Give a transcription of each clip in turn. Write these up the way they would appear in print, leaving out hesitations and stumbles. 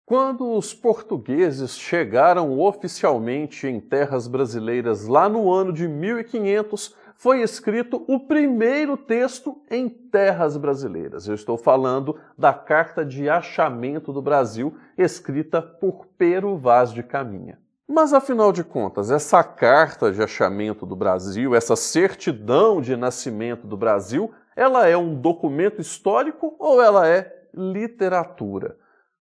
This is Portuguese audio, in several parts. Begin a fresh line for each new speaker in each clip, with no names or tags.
Quando os portugueses chegaram oficialmente em terras brasileiras lá no ano de 1500, foi escrito o primeiro texto em terras brasileiras. Eu estou falando da Carta de Achamento do Brasil, escrita por Pero Vaz de Caminha. Mas, afinal de contas, essa Carta de Achamento do Brasil, essa certidão de nascimento do Brasil, ela é um documento histórico ou ela é literatura?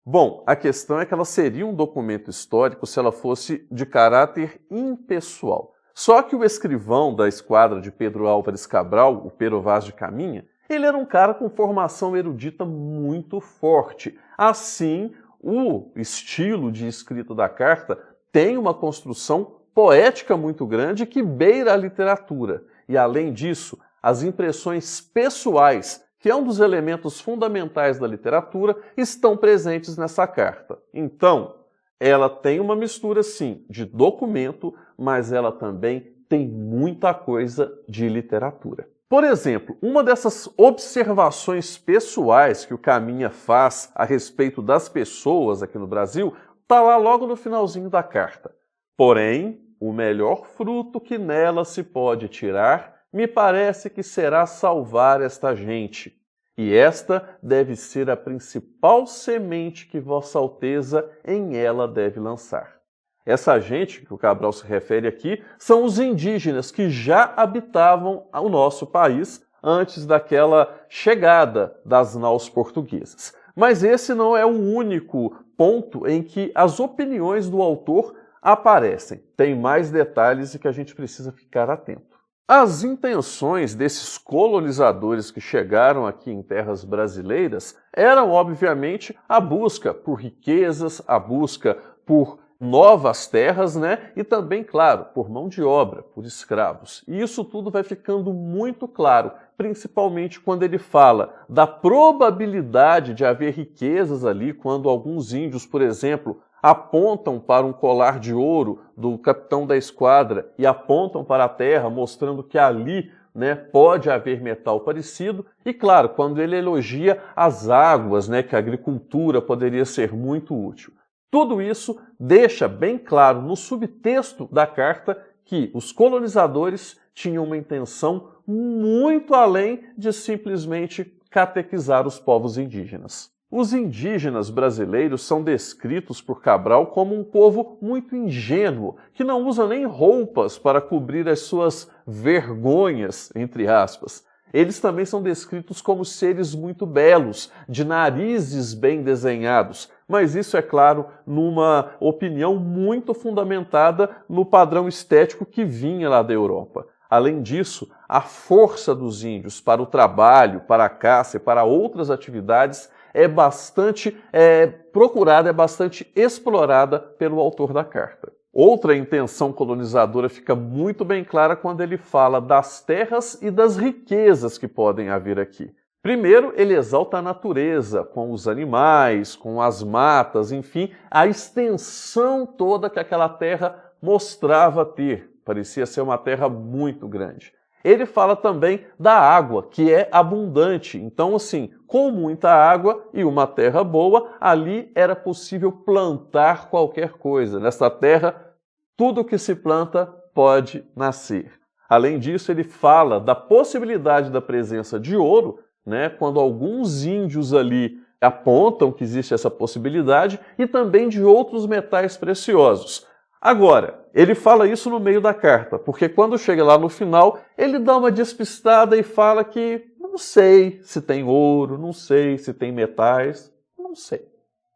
Bom, a questão é que ela seria um documento histórico se ela fosse de caráter impessoal. Só que o escrivão da esquadra de Pedro Álvares Cabral, o Pero Vaz de Caminha, ele era um cara com formação erudita muito forte. Assim, o estilo de escrita da carta tem uma construção poética muito grande que beira a literatura. E, além disso, as impressões pessoais, que é um dos elementos fundamentais da literatura, estão presentes nessa carta. Então, ela tem uma mistura, sim, de documento, mas ela também tem muita coisa de literatura. Por exemplo, uma dessas observações pessoais que o Caminha faz a respeito das pessoas aqui no Brasil está lá logo no finalzinho da carta. Porém, o melhor fruto que nela se pode tirar, me parece que será salvar esta gente. E esta deve ser a principal semente que Vossa Alteza em ela deve lançar. Essa gente que o Cabral se refere aqui são os indígenas que já habitavam o nosso país antes daquela chegada das naus portuguesas. Mas esse não é o único ponto em que as opiniões do autor aparecem. Tem mais detalhes e que a gente precisa ficar atento. As intenções desses colonizadores que chegaram aqui em terras brasileiras eram, obviamente, a busca por riquezas, a busca por novas terras, e também, claro, por mão de obra, por escravos. E isso tudo vai ficando muito claro, principalmente quando ele fala da probabilidade de haver riquezas ali, quando alguns índios, por exemplo, apontam para um colar de ouro do capitão da esquadra e apontam para a terra, mostrando que ali pode haver metal parecido. E claro, quando ele elogia as águas, que a agricultura poderia ser muito útil. Tudo isso deixa bem claro no subtexto da carta que os colonizadores tinham uma intenção muito além de simplesmente catequizar os povos indígenas. Os indígenas brasileiros são descritos por Cabral como um povo muito ingênuo, que não usa nem roupas para cobrir as suas vergonhas, entre aspas. Eles também são descritos como seres muito belos, de narizes bem desenhados, mas isso, é claro, numa opinião muito fundamentada no padrão estético que vinha lá da Europa. Além disso, a força dos índios para o trabalho, para a caça e para outras atividades é bastante procurada, é bastante explorada pelo autor da carta. Outra intenção colonizadora fica muito bem clara quando ele fala das terras e das riquezas que podem haver aqui. Primeiro, ele exalta a natureza, com os animais, com as matas, enfim, a extensão toda que aquela terra mostrava ter. Parecia ser uma terra muito grande. Ele fala também da água, que é abundante. Então, assim, com muita água e uma terra boa, ali era possível plantar qualquer coisa. Nesta terra, tudo que se planta pode nascer. Além disso, ele fala da possibilidade da presença de ouro, quando alguns índios ali apontam que existe essa possibilidade, e também de outros metais preciosos. Agora, ele fala isso no meio da carta, porque quando chega lá no final, ele dá uma despistada e fala que não sei se tem ouro, não sei se tem metais, não sei.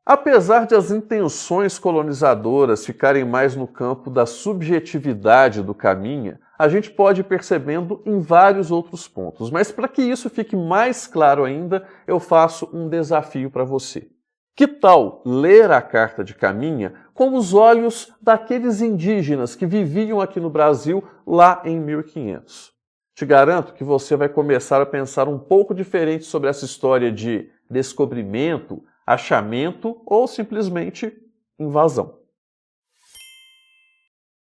Apesar de as intenções colonizadoras ficarem mais no campo da subjetividade do Caminha, a gente pode ir percebendo em vários outros pontos. Mas para que isso fique mais claro ainda, eu faço um desafio para você. Que tal ler a Carta de Caminha com os olhos daqueles indígenas que viviam aqui no Brasil lá em 1500? Te garanto que você vai começar a pensar um pouco diferente sobre essa história de descobrimento, achamento ou simplesmente invasão.